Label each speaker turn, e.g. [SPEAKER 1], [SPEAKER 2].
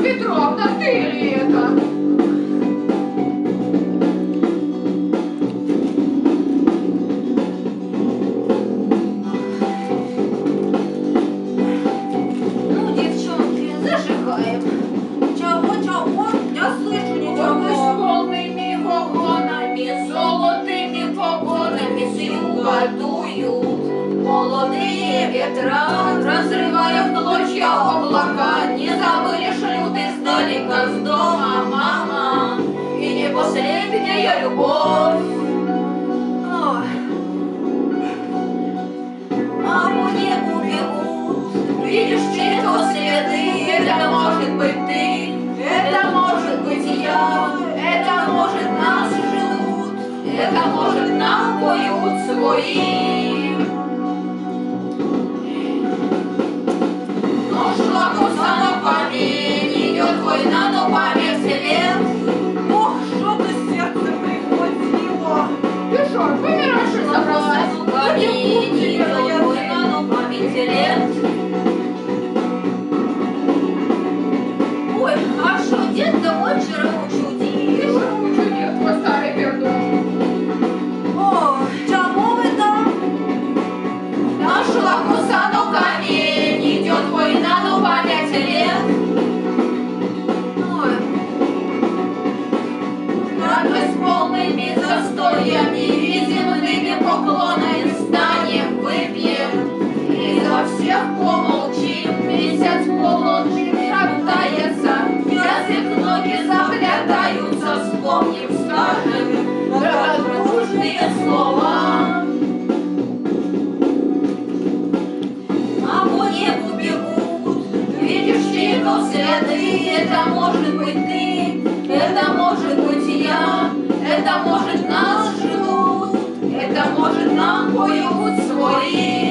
[SPEAKER 1] Петровна, ты ли это?
[SPEAKER 2] Ну, девчонки, зажигаем. Чего? Я слышу
[SPEAKER 1] Гордость
[SPEAKER 2] ничего.
[SPEAKER 1] полными вагонами, золотыми погонами с юга дуют.
[SPEAKER 2] Молодые ветра, разрывая в клочья облака, не забыли шлют издалека с дома мама. И не последняя любовь. Ой. А по небу бегут, видишь чьи-то следы. Это может быть ты, это может быть я, это может нас ждут, это может нам поют свои. Но шла коса на камень, идет война, но память лет. Ох, что-то сердце прихватило.
[SPEAKER 1] Ты что, помираешь и собралась?
[SPEAKER 2] Идет война, но память лет. Ой, а что, дед домой вчера
[SPEAKER 1] Ты
[SPEAKER 2] учудил?
[SPEAKER 1] что, учудил, твой старый пердун?
[SPEAKER 2] О, чего вы там? Нашла коса, но камень, идет война, но память лет. Ой. Радость полными застоями и земными поклонами станем, выпьем и за всех помолчим. Месяц полночи шатается, язык ноги заплетаются, вспомним, скажем радушные слова. А по небу бегут, видишь чьи-то следы. Это может быть ты, это может быть я, это может нас ждут, это может нам поют свои.